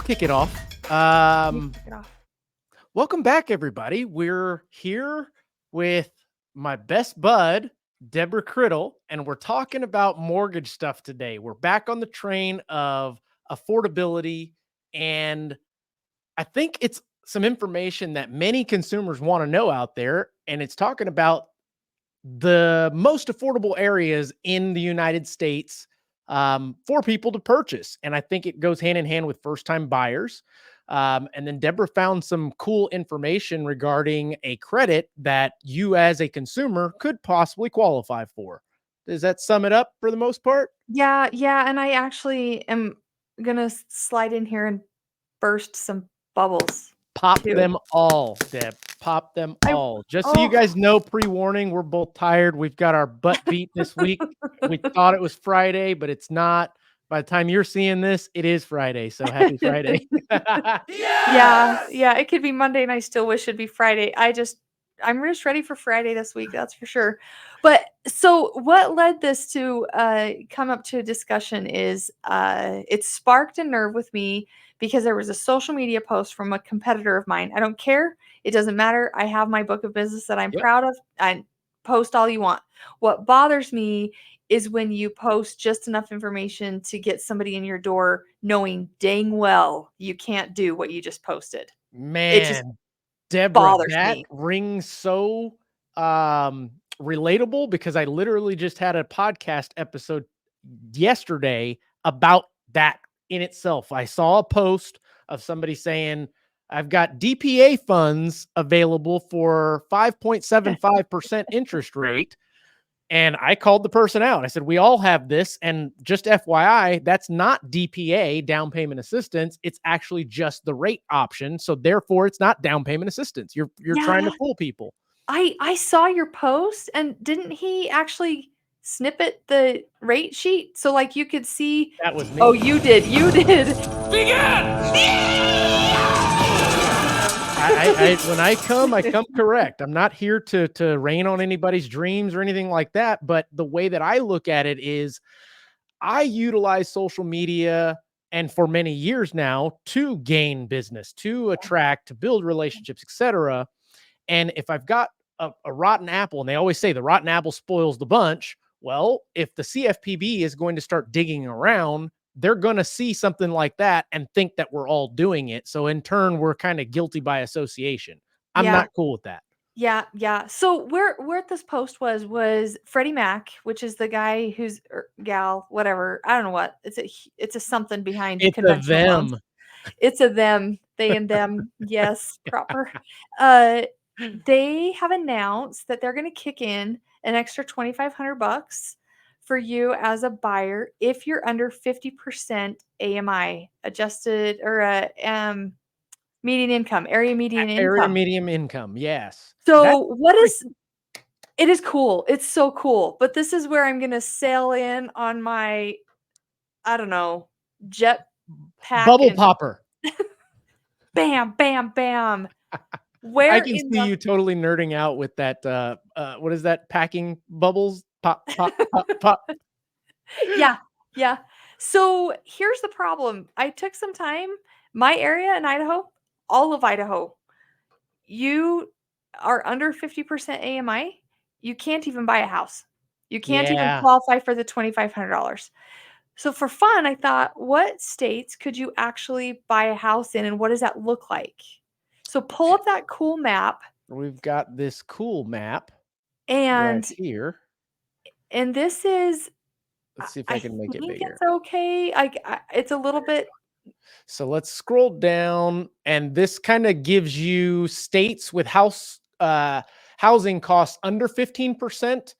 kick it off. You kick it off. Welcome back, everybody. We're here with my best bud, Deborah Criddle, and we're talking about mortgage stuff today. We're back on the train of affordability, and I think it's some information that many consumers want to know out there, and it's talking about the most affordable areas in the United States for people to purchase. And I think it goes hand in hand with first time buyers. And then Deborah found some cool information regarding a credit that you as a consumer could possibly qualify for. Does that sum it up for the most part? Yeah, and I actually am gonna slide in here and burst some bubbles Pop too. them all, Deb. Pop them I all. Just so you oh guys know, pre-warning, we're both tired. We've got our butt beat this week. We thought it was Friday, but it's not. By the time you're seeing this, it is Friday. So happy Friday. yeah, it could be Monday and I still wish it'd be Friday. I'm just ready for Friday this week, that's for sure. But so what led this to come up to a discussion is it sparked a nerve with me because there was a social media post from a competitor of mine. I don't care. It doesn't matter. I have my book of business that I'm Yep. proud of. I post all you want. What bothers me is when you post just enough information to get somebody in your door knowing dang well you can't do what you just posted. It just Man, Deborah, bothers that me. rings so relatable because I literally just had a podcast episode yesterday about that in itself. I saw a post of somebody saying, I've got DPA funds available for 5.75% interest rate. And I called the person out. I said, we all have this. And just FYI, that's not DPA, down payment assistance. It's actually just the rate option. So therefore, it's not down payment assistance. You're trying to Yeah, fool people. I saw your post, and didn't he actually snippet the rate sheet so like you could see? That was Oh, me. you did. When I come correct. I'm not here to rain on anybody's dreams or anything like that. But the way that I look at it is I utilize social media and for many years now to gain business, to attract, to build relationships, etc. And if I've got a rotten apple, and they always say the rotten apple spoils the bunch. Well, if the CFPB is going to start digging around, they're going to see something like that and think that we're all doing it. So in turn, we're kind of guilty by association. I'm Yeah, not cool with that. yeah. So where this post was Freddie Mac, which is the guy who's or gal, whatever. I don't know what. It's a something behind It's a conventional loans. them. It's a them, they and them. Yes, proper. Uh, they have announced that they're going to kick in an extra 2,500 bucks for you as a buyer if you're under 50% AMI, adjusted or median income, area median Area income. medium income. Yes. That's So what pretty is it is cool. It's so cool. But this is where I'm going to sail in on my I don't know, jet pack bubble and popper. bam, bam, bam. I Where can in see the you totally nerding out with that. What is that? Packing bubbles? Pop, pop, pop, pop. Yeah. So here's the problem. I took some time. My area in Idaho, all of Idaho, you are under 50% AMI, you can't even buy a house. You can't even Yeah. qualify for the $2,500. So for fun, I thought, what states could you actually buy a house in and what does that look like? So pull up that cool map We've got this cool map right and here. this is Let's see if I I can make it think bigger. it's okay. It's a little bit So let's scroll down, and this kind of gives you states with housing costs under 15%,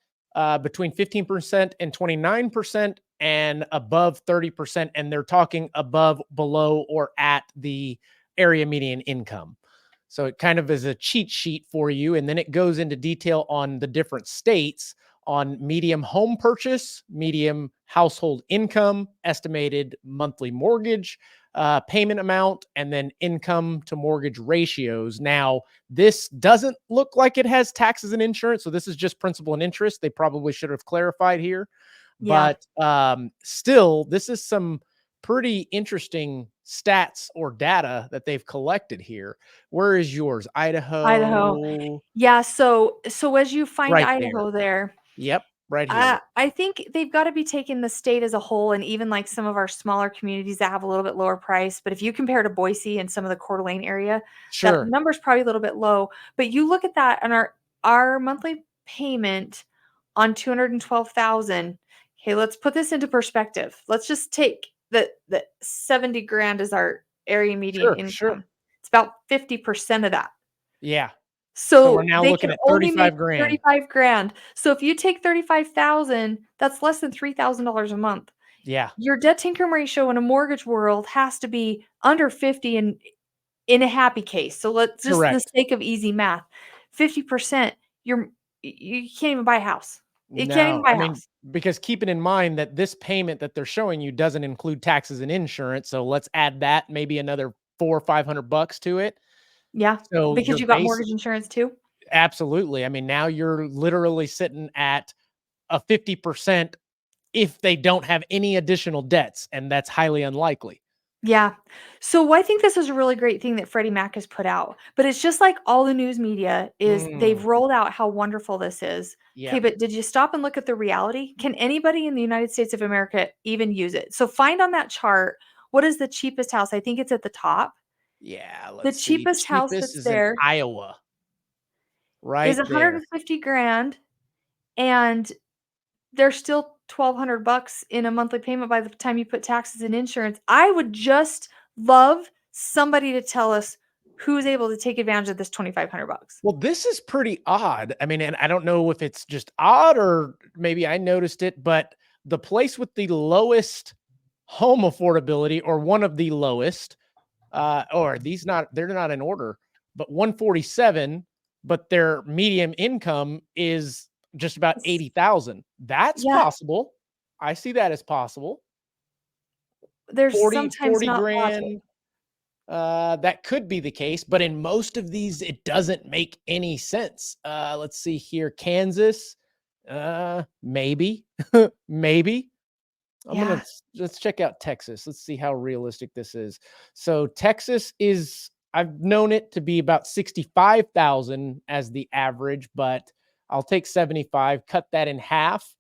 between 15% and 29%, and above 30%. And they're talking above, below, or at the area median income. So it kind of is a cheat sheet for you. And then it goes into detail on the different states on medium home purchase, medium household income, estimated monthly mortgage payment amount, and then income to mortgage ratios. Now, this doesn't look like it has taxes and insurance. So this is just principal and interest. They probably should have clarified here. yeah. But still, this is some pretty interesting stats or data that they've collected here. Where is yours? Idaho. Idaho. Yeah, so as you find Right there. Idaho there, Yep, right here. I think they've gotta be taking the state as a whole and even, like, some of our smaller communities that have a little bit lower price, but if you compare to Boise and some of the Coeur d'Alene area, that Sure, number's probably a little bit low, but you look at that and our monthly payment on 212,000. Okay, let's put this into perspective. Let's just take the 70 grand as our area median sure. income. It's about 50% of that. Yeah. So we're So now they looking can at only make 35 grand. 35 grand. So if you take 35,000, that's less than $3,000 a month. Yeah, Your debt to income ratio in a mortgage world has to be under 50 in a happy case. So let's just the correct. sake of easy math, 50%, you can't even buy a house. You can't even No, buy I a mean, house. because keeping in mind that this payment that they're showing you doesn't include taxes and insurance, so let's add that maybe another 4 or 500 bucks to it. Yeah, So because you're you got basic mortgage insurance too? absolutely. I mean, now you're literally sitting at a 50% if they don't have any additional debts, and that's highly unlikely. Yeah. So I think this is a really great thing that Freddie Mac has put out. But it's just like all the news media is they've Mm, rolled out how wonderful this is. Okay, yep. but did you stop and look at the reality? Can anybody in the United States of America even use it? So find on that chart what is the cheapest house? I think it's at the top. Yeah, The let's see. cheapest house Cheapest that's is in there Iowa, is right there. 150 grand and they're still 1,200 bucks in a monthly payment by the time you put taxes and insurance. I would just love somebody to tell us who's able to take advantage of this 2,500 bucks. Well, this is pretty odd. I mean, and I don't know if it's just odd or maybe I noticed it, but the place with the lowest home affordability or one of the lowest, or these not, they're not in order, but 147, but their medium income is just about S 80,000. That's Yeah, possible. I see that as possible. there's 40, sometimes 40 not logic. grand. That could be the case, but in most of these, it doesn't make any sense. Let's see here. Kansas, maybe, maybe. Yeah. Let's check out Texas. Let's see how realistic this is. So Texas is, I've known it to be about 65,000 as the average, but I'll take 75, cut that in half.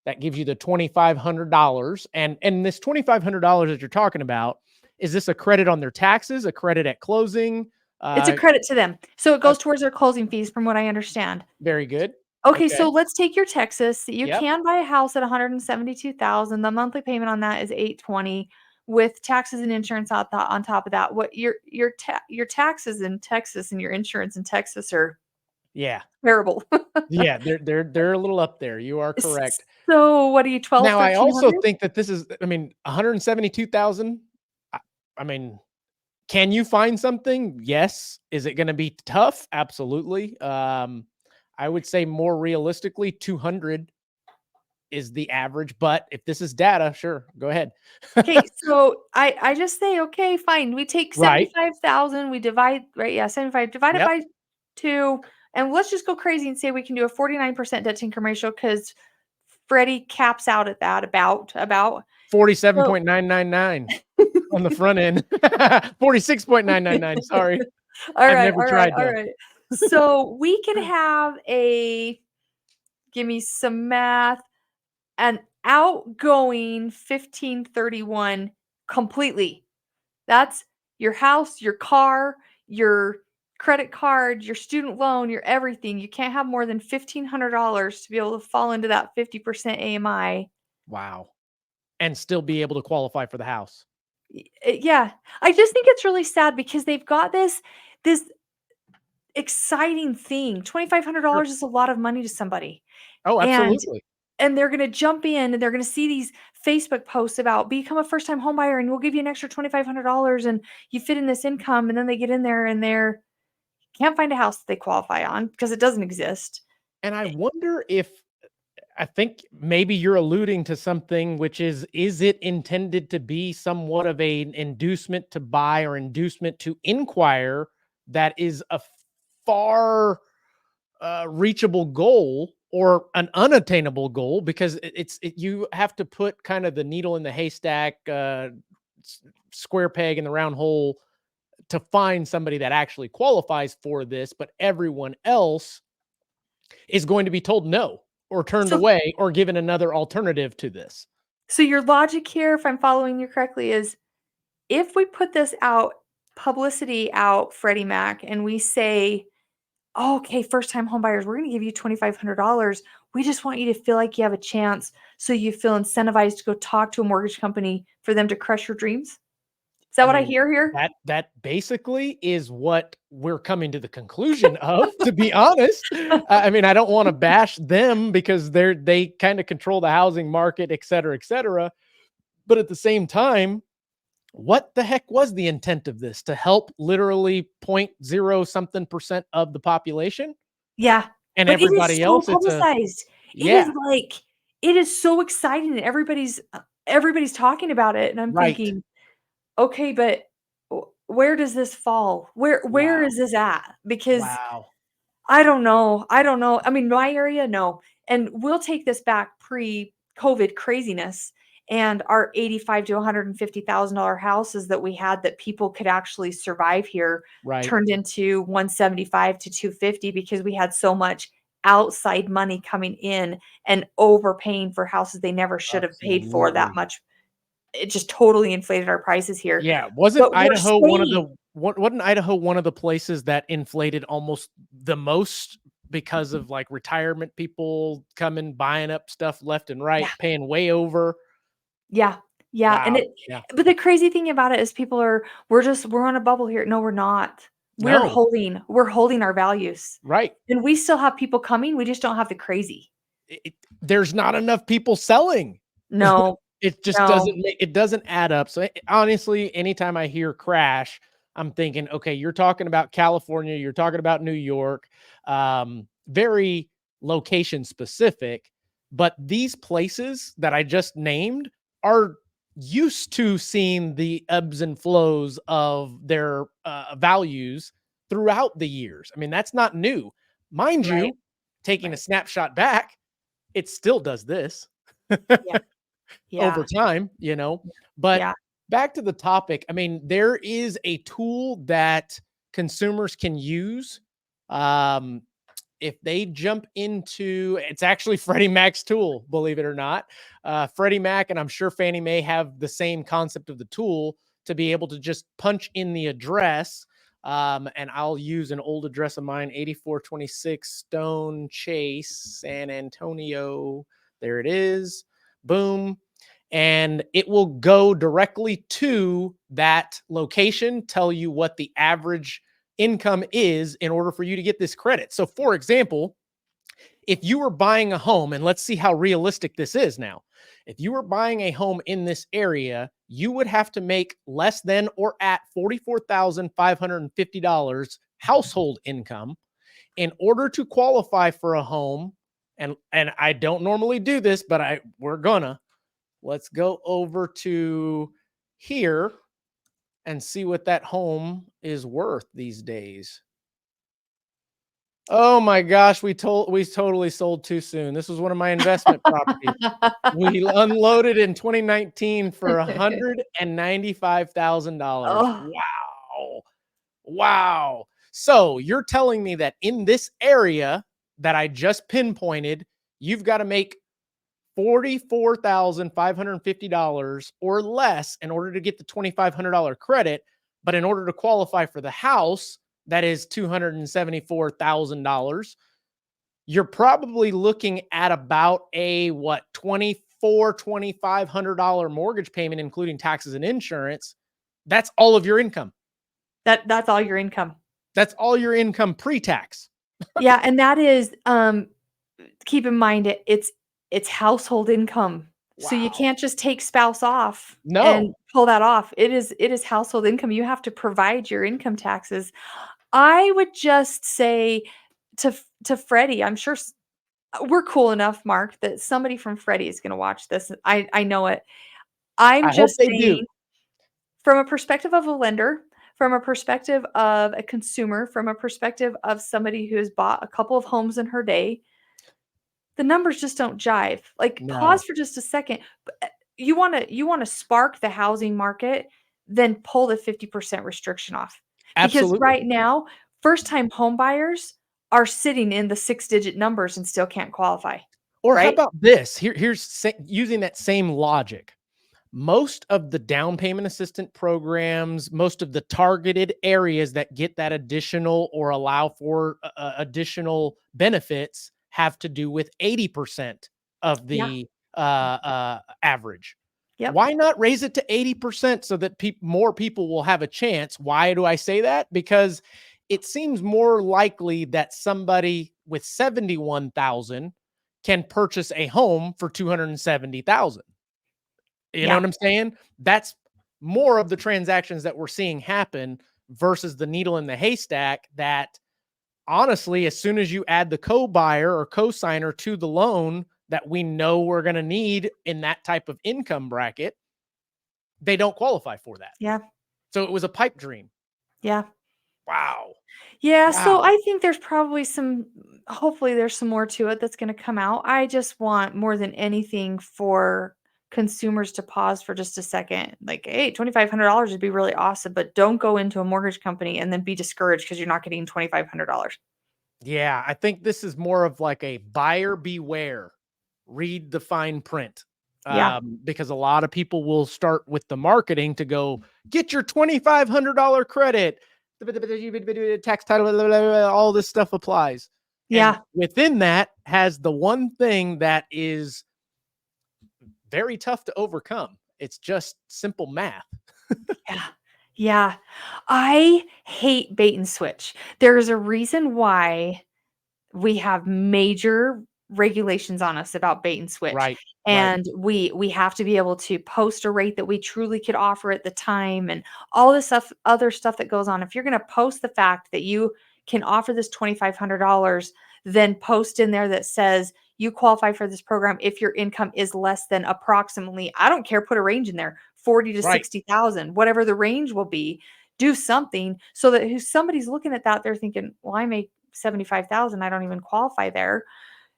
That gives you the $2,500. And this $2,500 that you're talking about, is this a credit on their taxes, a credit at closing? It's a Uh, credit to them. So it uh, goes towards their closing fees from what I understand. Very good. Okay, so Okay. let's take your Texas. You Yep. can buy a house at 172,000. The monthly payment on that is 820 with taxes and insurance on top of that. What your taxes in Texas and your insurance in Texas are Yeah. terrible. Yeah. They're a little up there. You are correct. So what are you 12, Now, I also 1,300? think that this is, I mean, 172,000. I, I mean, can you find something? Yes. Is it going to be tough? Absolutely. I would say more realistically, 200 is the average. But if this is data, sure, go ahead. Okay, so I just say, okay, fine. We take Right. 75,000, we divide, right? Yeah, 75, divide it Yep. by 2, and let's just go crazy and say we can do a 49% debt to income ratio because Freddie caps out at that about. So 47.999 on the front end. 46.999. Sorry. all I've right, never all right, tried all to. right. So we can have give me some math, an outgoing 1531 completely. That's your house, your car, your credit card, your student loan, your everything. You can't have more than $1,500 to be able to fall into that 50% AMI. Wow. And still be able to qualify for the house. Yeah. I just think it's really sad because they've got this exciting thing. Sure. $2,500 is a lot of money to somebody. Oh, And absolutely. they're gonna jump in and they're gonna see these Facebook posts about become a first time home buyer and we'll give you an extra $2,500 and you fit in this income. And then they get in there and they're can't find a house that they qualify on because it doesn't exist. And I wonder if, I think maybe you're alluding to something, which is it intended to be somewhat of an inducement to buy or inducement to inquire that is a far reachable goal or an unattainable goal because you have to put kind of the needle in the haystack square peg in the round hole to find somebody that actually qualifies for this, but everyone else is going to be told no or turned So away or given another alternative to this. so your logic here, if I'm following you correctly, is if we put this out, publicity out, Freddie Mac, and we say, "Oh, okay, first-time home buyers, we're gonna give you $2,500. We just want you to feel like you have a chance, so you feel incentivized to go talk to a mortgage company for them to crush your dreams." Is that I what I mean, hear here? that basically is what we're coming to the conclusion of, to be honest. I mean, I don't want to bash them because they kind of control the housing market, et cetera, et cetera. But at the same time, what the heck was the intent of this? To help literally point zero something percent of the population, Yeah, and but it is everybody so else, it's a publicized. It is yeah, like it is so exciting and everybody's talking about it, and I'm right. thinking, "Okay, but where does this fall? Where Wow. is this at?" Because Wow. I don't know. I don't know. I mean, my area, no. And we'll take this back pre-COVID craziness and our 85 to $150,000 houses that we had that people could actually survive here Right. turned into 175 to 250 because we had so much outside money coming in and overpaying for houses they never should have paid for that Absolutely. much. It just totally inflated our prices here. Yeah, wasn't But we're Idaho one of staying. the wasn't Idaho one of the places that inflated almost the most because of, like, retirement people coming, buying up stuff left and right, Yeah. paying way over? Yeah, yeah, and Wow. it Yeah. but the crazy thing about it is people are, we're on a bubble here." No, we're not. No. We're holding our values, Right. and we still have people coming, we just don't have the crazy. There's not enough people selling. No, It just no. it doesn't add up. So, honestly, anytime I hear crash, I'm thinking, okay, you're talking about California, you're talking about New York, very location specific, but these places that I just named are used to seeing the ebbs and flows of their values throughout the years. I mean, that's not new. Mind Right, you, taking a right. snapshot back, it still does this. Yeah, Over yeah, time, but yeah, back to the topic, I mean, there is a tool that consumers can use, um, if they jump into it's actually Freddie Mac's tool, believe it or not. Freddie Mac, and I'm sure Fannie Mae have the same concept of the tool to be able to just punch in the address. And I'll use an old address of mine, 8426 Stone Chase, San Antonio. There it is. Boom. And it will go directly to that location, tell you what the average income is in order for you to get this credit. So, for example, if you were buying a home, and let's see how realistic this is now. If you were buying a home in this area, you would have to make less than or at $44,550 household income in order to qualify for a home. And I don't normally do this, but we're gonna. Let's go over to here and see what that home is worth these days. Oh my gosh, we totally sold too soon. This was one of my investment properties. We unloaded in 2019 for $195,000. Oh, Wow. Wow. So you're telling me that in this area that I just pinpointed, you've got to make $44,550 or less in order to get the $2,500 credit. But in order to qualify for the house, that is $274,000. You're probably looking at about a what, $2,500 mortgage payment, including taxes and insurance. That's all of your income. that's all your income. That's all your income pre-tax. Yeah, and that is, keep in mind it's household income. So you Wow. can't just take spouse off No. and pull that off. It is household income. You have to provide your income taxes. I would just say to Freddie, I'm sure we're cool enough, Mark, that somebody from Freddie is going to watch this. I know it. I'm I hope just they do. saying, from a perspective of a lender, from a perspective of a consumer, from a perspective of somebody who has bought a couple of homes in her day, the numbers just don't jive. Like, No. pause for just a second. you want to spark the housing market, then pull the 50% restriction off. Because Absolutely. right now, first-time home buyers are sitting in the six-digit numbers and still can't qualify, Or how right? about this? Using that same logic. Most of the down payment assistant programs, most of the targeted areas that get that additional or allow for additional benefits have to do with 80% of Yeah. the average. Yep. Why not raise it to 80% so that more people will have a chance? Why do I say that? Because it seems more likely that somebody with 71,000 can purchase a home for 270,000. You know Yeah. what I'm saying? That's more of the transactions that we're seeing happen versus the needle in the haystack that honestly, as soon as you add the co-buyer or co-signer to the loan that we know we're going to need in that type of income bracket, they don't qualify for that. Yeah. So it was a pipe dream. Yeah. Wow. Yeah, so Wow. I think there's probably hopefully there's some more to it that's gonna come out. I just want more than anything for consumers to pause for just a second. Like, hey, $2,500 would be really awesome, but don't go into a mortgage company and then be discouraged because you're not getting $2,500. Yeah, I think this is more of like a buyer beware. Read the fine print. Yeah. Because a lot of people will start with the marketing to go get your $2,500 credit. Tax title, blah, blah, blah, blah, all this stuff applies. And Yeah. within that has the one thing that is very tough to overcome. It's just simple math. Yeah. Yeah. I hate bait and switch. There's a reason why we have major regulations on us about bait and switch, Right. Right. and we have to be able to post a rate that we truly could offer at the time, and all this other stuff that goes on. If you're going to post the fact that you can offer this $2,500, then post in there that says you qualify for this program if your income is less than approximately, I don't care, put a range in there, 40 to Right. 60,000, whatever the range will be. Do something so that if somebody's looking at that, they're thinking, well, I make 75,000, I don't even qualify there.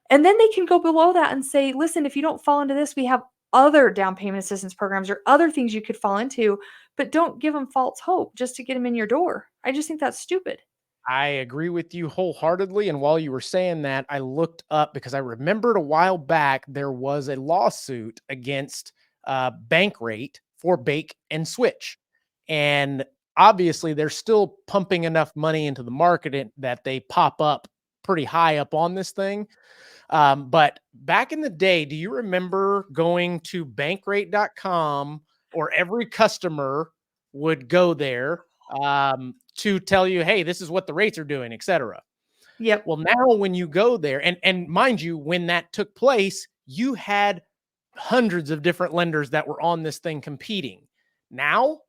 And then they can go below that and say, listen, if you don't fall into this, we have other down payment assistance programs or other things you could fall into, but don't give them false hope just to get them in your door. I just think that's stupid. I agree with you wholeheartedly. And while you were saying that, I looked up because I remembered a while back there was a lawsuit against Bankrate for bake and switch. And obviously, they're still pumping enough money into the market that they pop up pretty high up on this thing. But back in the day, do you remember going to bankrate.com or every customer would go there to tell you, hey, this is what the rates are doing, etc. Yep. Well, now when you go there, and mind you, when that took place, you had hundreds of different lenders that were on this thing competing. Now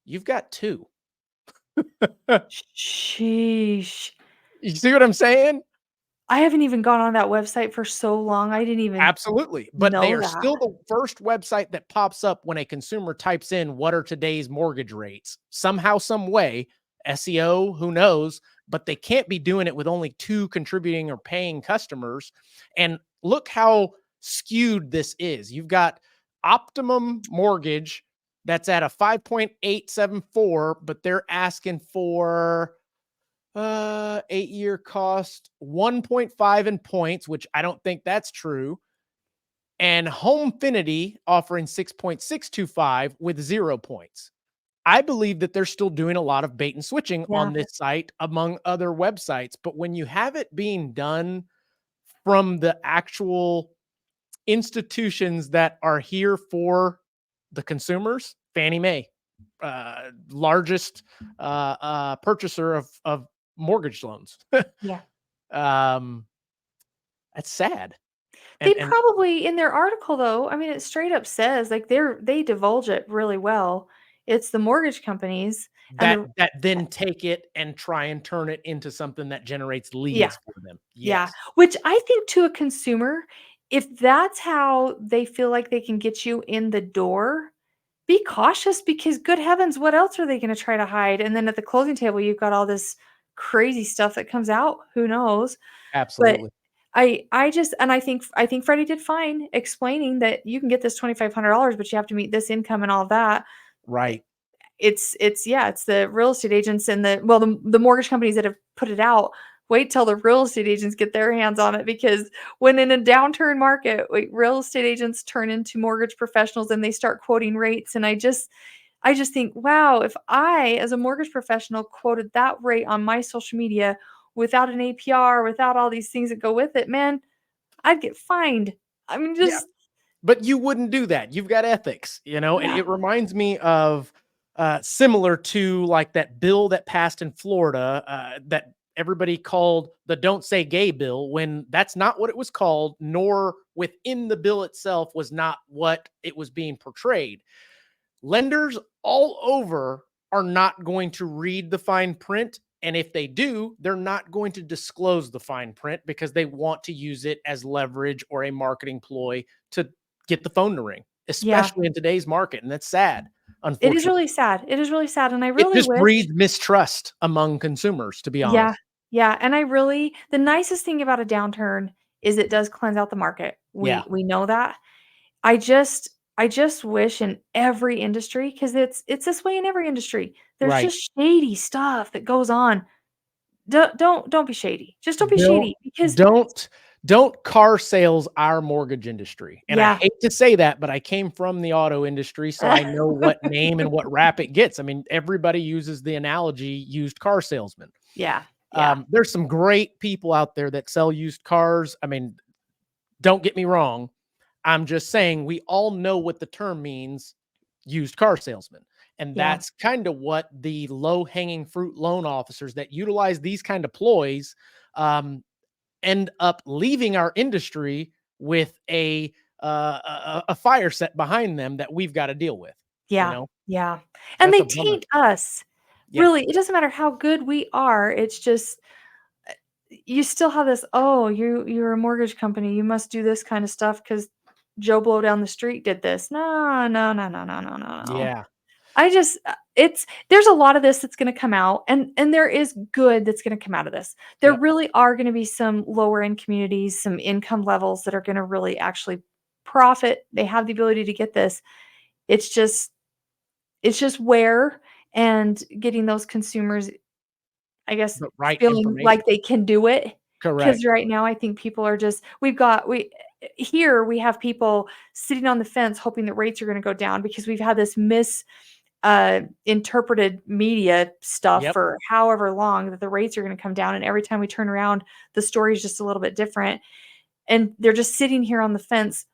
you've got two. Sheesh. You see what I'm saying? I haven't even gone on that website for so long. I didn't even Absolutely. But they know are that. still the first website that pops up when a consumer types in what are today's mortgage rates. Somehow, some way, SEO, who knows, but they can't be doing it with only two contributing or paying customers. And look how skewed this is. You've got Optimum Mortgage that's at a 5.874, but they're asking for 8-year cost 1.5 in points, which I don't think that's true. And Homefinity offering 6.625 with 0 points. I believe that they're still doing a lot of bait and switching Yeah. on this site among other websites. But when you have it being done from the actual institutions that are here for the consumers, Fannie Mae, largest purchaser of mortgage loans. Yeah. um, that's sad. They And probably in their article though, I mean, it straight up says like they divulge it really well. It's the mortgage companies and that the then take it and try and turn it into something that generates yeah, leads for them. yeah. Yes, Which I think to a consumer, if that's how they feel like they can get you in the door, be cautious because good heavens, what else are they going to try to hide? And then at the closing table, you've got all this crazy stuff that comes out. Who knows? But absolutely. I think Freddie did fine explaining that you can get this $2,500, but you have to meet this income and all of that. Right. It's the real estate agents and the mortgage companies that have put it out. Wait till the real estate agents get their hands on it, because when in a downturn market, real estate agents turn into mortgage professionals and they start quoting rates. And I just think, wow, if I, as a mortgage professional, quoted that rate on my social media without an APR, without all these things that go with it, man, I'd get fined. I mean, Yeah. just But you wouldn't do that. You've got ethics, and yeah, it reminds me of similar to like that bill that passed in Florida that everybody called the Don't Say Gay bill, when that's not what it was called, nor within the bill itself was not what it was being portrayed. Lenders all over are not going to read the fine print. And if they do, they're not going to disclose the fine print because they want to use it as leverage or a marketing ploy to get the phone to ring, yeah. especially in today's market. And that's sad, It is unfortunately. really sad. It is really sad, and I It really just wish. breeds mistrust among consumers, to be Yeah. honest. Yeah, and the nicest thing about a downturn is it does cleanse out the market. Yeah, We know that. I just wish in every industry, because it's this way in every industry. There's right. just shady stuff that goes on. Don't be shady. Just don't be Don't shady, because don't don't car sales our mortgage industry. And I yeah. hate to say that, but I came from the auto industry, so I know what name and what rap it gets. I mean, everybody uses the analogy used car salesman. Yeah. Yeah. There's some great people out there that sell used cars. I mean, don't get me wrong. I'm just saying we all know what the term means, used car salesman. And Yeah. that's kind of what the low hanging fruit loan officers that utilize these kind of ploys um, end up leaving our industry with a fire set behind them that we've got to deal with. You Yeah. know, Yeah. And that's they a bummer. taint us. Yeah, Really, it doesn't matter how good we are. It's just you still have this, "Oh, you're a mortgage company, you must do this kind of stuff because Joe Blow down the street did this." No, no, no, no, no, no, no, no. yeah, I just it's there's a lot of this that's gonna come out, and there is good that's gonna come out of this. There yep. really are gonna be some lower end communities, some income levels that are gonna really actually profit. They have the ability to get this. It's just it's just where and getting those consumers, I guess, The right feeling information. like they can do it. Because Correct. right now, I think people are just here, we have people sitting on the fence hoping that rates are gonna go down, because we've had this interpreted media stuff Yep. for however long, that the rates are gonna come down, and every time we turn around, the story is just a little bit different, and they're just sitting here on the fence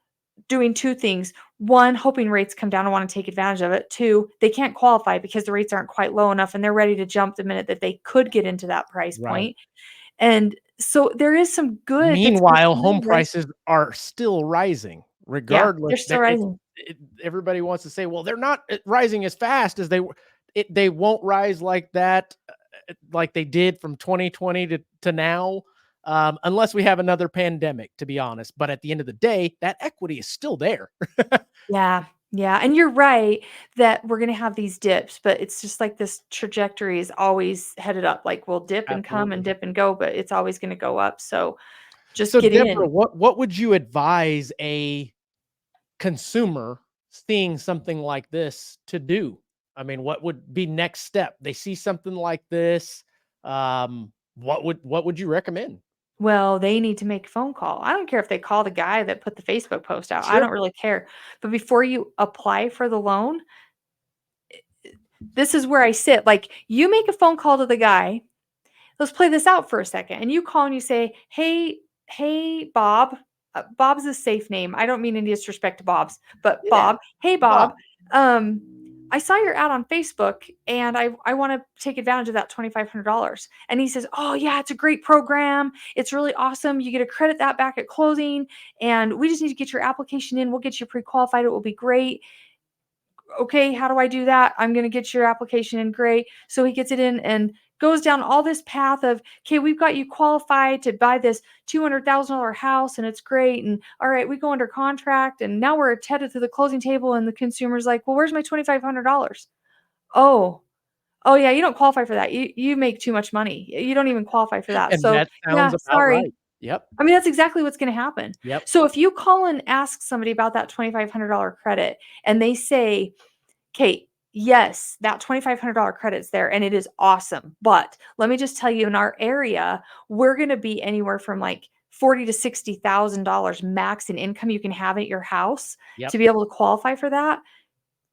doing 2 things. 1, hoping rates come down and wanna take advantage of it. 2, they can't qualify because the rates aren't quite low enough, and they're ready to jump the minute that they could get into that price Right. point. And so there is some good that's gonna Meanwhile, come out home of this. prices are still rising, Yeah, regardless they're still that rising. everybody wants to say, well, they're not rising as fast as they were. They won't rise like that, like they did from 2020 to now, unless we have another pandemic, to be honest. But at the end of the day, that equity is still there. Yeah, yeah, and you're right that we're gonna have these dips, but it's just like this trajectory is always headed up. Like, we'll dip and come and Absolutely. dip and go, but it's always gonna go up, so just So, get in. Deborah, what would you advise a consumer seeing something like this to do? I mean, what would be next step? They see something like this. What would you recommend? Well, they need to make a phone call. I don't care if they call the guy that put the Facebook post out, I Sure. don't really care. But before you apply for the loan, this is where I sit. Like, you make a phone call to the guy. Let's play this out for a second. And you call and you say, hey, Bob. Bob's a safe name. I don't mean any disrespect to Bob's, but Yeah. Bob, hey, Bob. Bob. Um, I saw your ad on Facebook and I want to take advantage of that $2,500. And he says, "Oh, yeah, it's a great program. It's really awesome. You get to credit that back at closing. And we just need to get your application in. We'll get you pre qualified. It will be great. Okay, how do I do that? I'm going to get your application in. Great." So he gets it in and goes down all this path of, okay, we've got you qualified to buy this $200,000 house and it's great. And all right, we go under contract and now we're headed to the closing table and the consumer's like, "Well, where's my $2,500? Oh, oh yeah, you don't qualify for that. You make too much money. You don't even qualify for that. And So that yeah, sounds about sorry. right. Yep. I mean, that's exactly what's going to happen. Yep. So if you call and ask somebody about that $2,500 credit and they say, Kate, yes, that $2,500 credit's there and it is awesome. But let me just tell you, in our area, we're going to be anywhere from like $40,000 to $60,000 max in income you can have at your house to Yep. be able to qualify for that.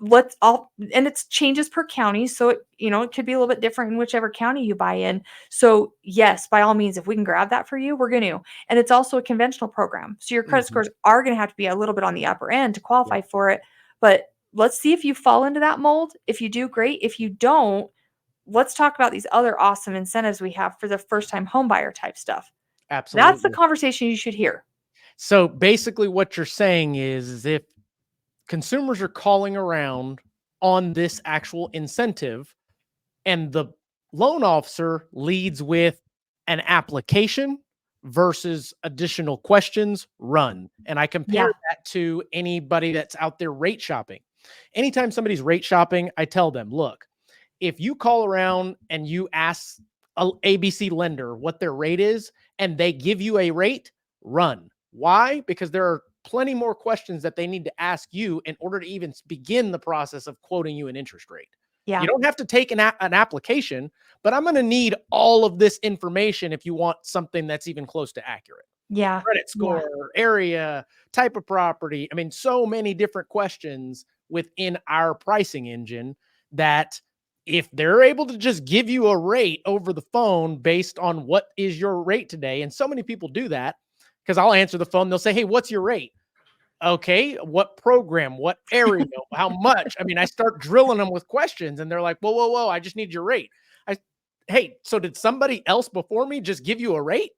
Let's all, and it's changes per county. So it, it could be a little bit different in whichever county you buy in. So yes, by all means, if we can grab that for you, we're going to. And it's also a conventional program. So your credit Mhm. scores are going to have to be a little bit on the upper end to qualify Yep. for it. But let's see if you fall into that mold. If you do, great. If you don't, let's talk about these other awesome incentives we have for the first time home buyer type stuff. That's the Absolutely. conversation you should hear. So basically what you're saying is if consumers are calling around on this actual incentive and the loan officer leads with an application versus additional questions, run. And I compare Yeah. that to anybody that's out there rate shopping. Anytime somebody's rate shopping, I tell them, look, if you call around and you ask a ABC lender what their rate is and they give you a rate, run. Why? Because there are plenty more questions that they need to ask you in order to even begin the process of quoting you an interest rate. You Yeah. don't have to take an application, but I'm going to need all of this information if you want something that's even close to accurate. Yeah. Credit Yeah. score, area, type of property. I mean, so many different questions within our pricing engine that if they're able to just give you a rate over the phone based on what is your rate today, and so many people do that because I'll answer the phone, they'll say, "Hey, what's your rate?" Okay, what program, what area, how much? I mean, I start drilling them with questions and they're like, whoa, whoa, whoa, I just need your rate. I, hey, so did somebody else before me just give you a rate?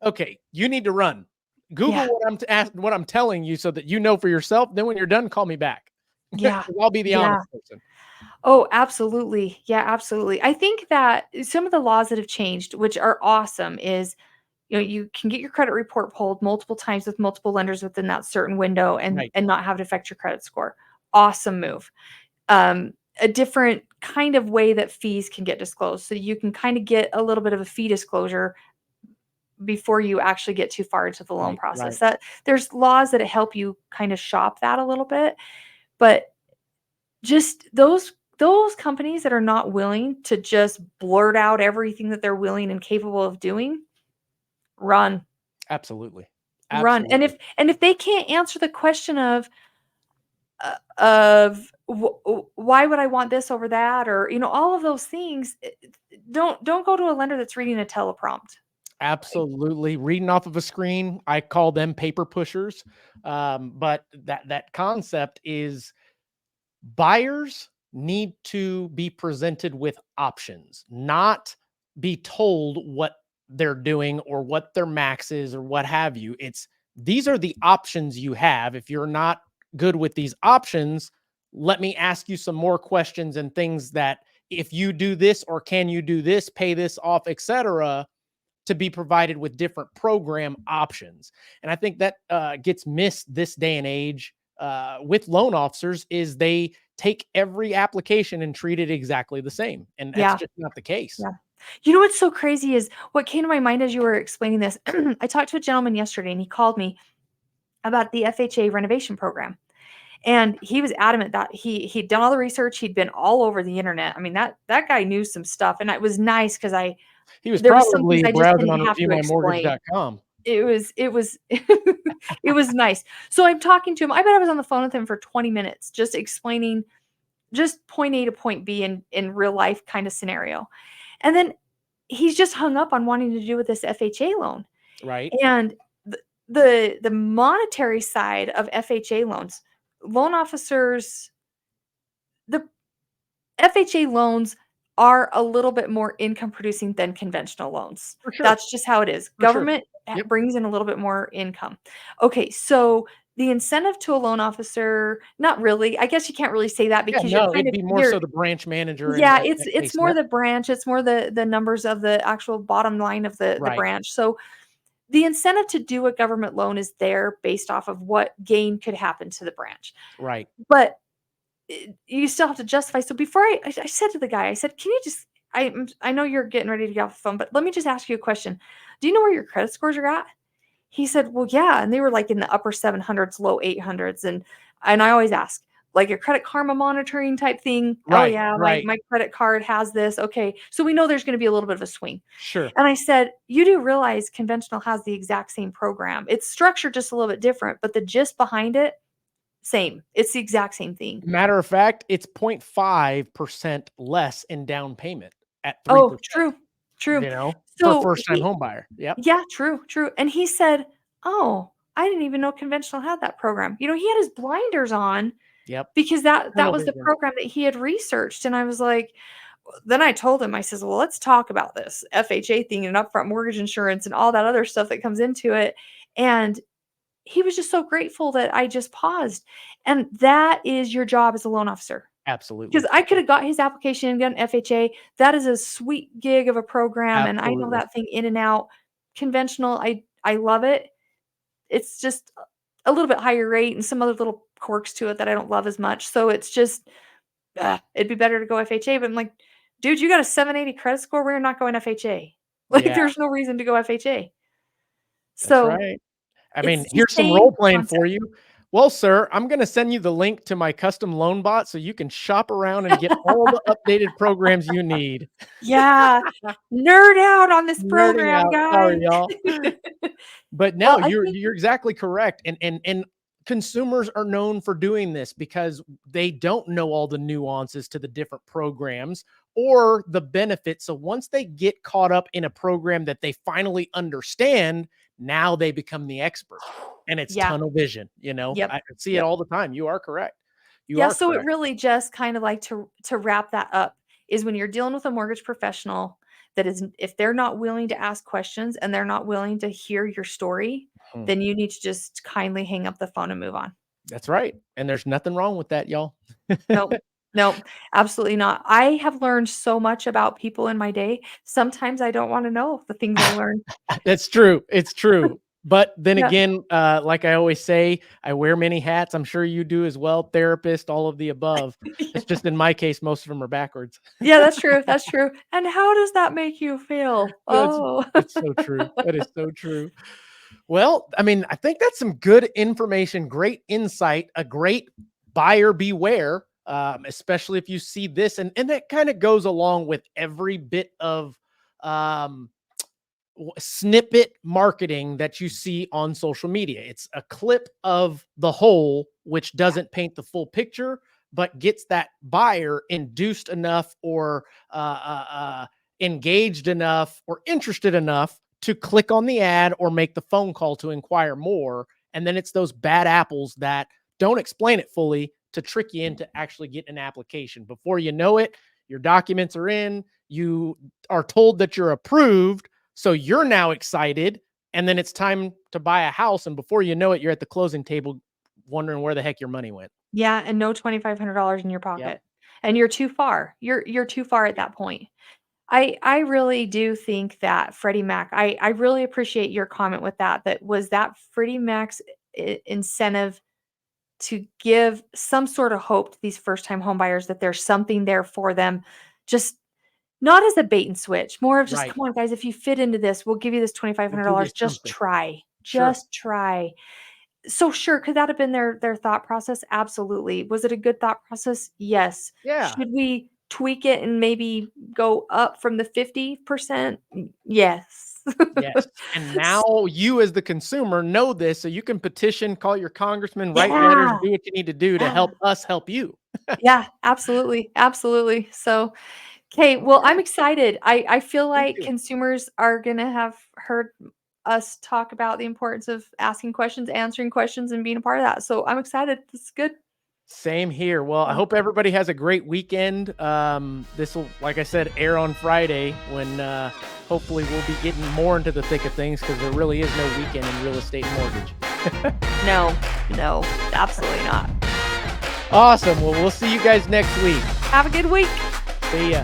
Okay, you need to run. Google Yeah. what what I'm telling you so that you know for yourself. Then when you're done, call me back. Yeah. I'll be the Yeah. honest person. Oh, absolutely. Yeah, absolutely. I think that some of the laws that have changed, which are awesome, is you can get your credit report pulled multiple times with multiple lenders within that certain window and Right. not have it affect your credit score. Awesome move. A different kind of way that fees can get disclosed. So you can kind of get a little bit of a fee disclosure before you actually get too far into the loan Right. process. Right. That there's laws that help you kind of shop that a little bit, but just those companies that are not willing to just blurt out everything that they're willing and capable of doing, run, Absolutely. run. Absolutely. And if they can't answer the question of why would I want this over that, or all of those things, don't go to a lender that's reading a teleprompt. Absolutely. Reading off of a screen, I call them paper pushers. But that concept is buyers need to be presented with options, not be told what they're doing or what their max is or what have you. It's these are the options you have. If you're not good with these options, let me ask you some more questions and things that if you do this or can you do this, pay this off, etc., to be provided with different program options. And I think that gets missed this day and age with loan officers is they take every application and treat it exactly the same. And that's Yeah. just not the case. Yeah. You know what's so crazy is what came to my mind as you were explaining this. I talked to a gentleman yesterday and he called me about the FHA renovation program. And he was adamant that he'd done all the research, he'd been all over the internet. I mean, that guy knew some stuff, and it was nice because He was there was some things probably I just browsing didn't on have to explain. reviewmymortgage.com. It was it was nice. So I'm talking to him. I bet I was on the phone with him for 20 minutes just explaining just point A to point B in real life kind of scenario. And then he's just hung up on wanting to do with this FHA loan. Right. And the monetary side of FHA loans, loan officers, the FHA loans are a little bit more income producing than conventional loans. For sure. That's just how it is. For sure. Government Yep. brings in a little bit more income. Okay, so the incentive to a loan officer, not really. I guess you can't really say that Yeah. because you're No, kind it'd of be more you're so the branch manager in yeah, that it's case. more Yep. the branch, it's more the numbers of the actual bottom line of the Right. branch. So the incentive to do a government loan is there based off of what gain could happen to the branch. Right. But you still have to justify. So before I said to the guy, I said, "Can you just I know you're getting ready to get off the phone, but let me just ask you a question. do you know where your credit scores are at? He said, well, yeah. And they were like in the upper 700s, low 800s. And I always ask, like a Credit Karma monitoring type thing. Oh Right, yeah, right. my credit card has this. Okay. So we know there's going to be a little bit of a swing. Sure. And I said, you do realize conventional has the exact same program. It's structured just a little bit different, but the gist behind it, same. It's the exact same thing. Matter of fact, it's 0.5% less in down payment at 3%, Oh, true. True. for So first time home buyer. Yep. yeah, true, true. And he said, oh, I didn't even know conventional had that program. He had his blinders on Yep. because that Tunnel was the vision. program that he had researched. And I was like, then I told him, I says, well, let's talk about this FHA thing and upfront mortgage insurance and all that other stuff that comes into it. And he was just so grateful that I just paused. And that is your job as a loan officer. Absolutely. Because I could have got his application and gotten FHA. That is a sweet gig of a program, and I know Absolutely. that thing in and out. Conventional, I love it. It's just a little bit higher rate and some other little quirks to it that I don't love as much. So it's just, it'd be better to go FHA. But I'm like, dude, you got a 780 credit score. We're not going FHA. Like, Yeah, there's no reason to go FHA. that's So right. I mean, it's the here's some same role playing for concept. you. Well, sir, I'm going to send you the link to my custom loan bot so you can shop around and get all the updated programs you need. Yeah. Nerd out on this Nerding program, out. Sorry, guys. y'all. But no, Well, I you're think you're exactly correct. And consumers are known for doing this because they don't know all the nuances to the different programs or the benefits. So once they get caught up in a program that they finally understand, now they become the expert. And it's yeah. tunnel vision, Yep. I see it Yep. all the time. You are correct. You Yeah, are so it correct. really just kind of like to wrap that up is when you're dealing with a mortgage professional that is if they're not willing to ask questions and they're not willing to hear your story, Hmm. then you need to just kindly hang up the phone and move on. That's right. And there's nothing wrong with that, y'all. Nope. Nope. Absolutely not. I have learned so much about people in my day. Sometimes I don't want to know the things I learned. That's true. It's true. But then Yeah. again, like I always say, I wear many hats. I'm sure you do as well. Therapist, all of the above. It's just in my case, most of them are backwards. Yeah, that's true. That's true. And how does that make you feel? That's Oh. that's so true. That is so true. Well, I mean, I think that's some good information, great insight, a great buyer beware, especially if you see this. And that kind of goes along with every bit of um, snippet marketing that you see on social media. It's a clip of the whole, which Yeah. doesn't paint the full picture, but gets that buyer induced enough or engaged enough or interested enough to click on the ad or make the phone call to inquire more. And then it's those bad apples that don't explain it fully to trick you into actually getting an application. Before you know it, your documents are in, you are told that you're approved, so you're now excited, and then it's time to buy a house. And before you know it, you're at the closing table wondering where the heck your money went. Yeah, and no $2,500 in your Yep. pocket. And you're too far. You're too far at that point. I really do think that Freddie Mac I really appreciate your comment with that. That was that Freddie Mac's incentive to give some sort of hope to these first-time home buyers that there's something there for them. Just not as a bait and switch, more of just, Right. "Come on, guys, if you fit into this, we'll give you this We'll give you $2,500. Just something. try. Sure. Just try." So sure, could that have been their thought process? Absolutely. Was it a good thought process? Yes. Yeah. Should we tweak it and maybe go up from the 50%? Yes. Yes. And now S you as the consumer know this, so you can petition, call your congressman, write letters, Yeah, do what you need to do to yeah, help us help you. yeah, absolutely, absolutely. So, okay, well, I'm Okay. excited. I feel Me like too. consumers are gonna have heard us talk about the importance of asking questions, answering questions, and being a part of that. So I'm excited. This is good. Same here. Well, I Yeah. hope everybody has a great weekend. This will, like I said, air on Friday when hopefully we'll be getting more into the thick of things because there really is no weekend in real estate and mortgage. No, no, absolutely not. Awesome. Well, we'll see you guys next week. Have a good week. See ya.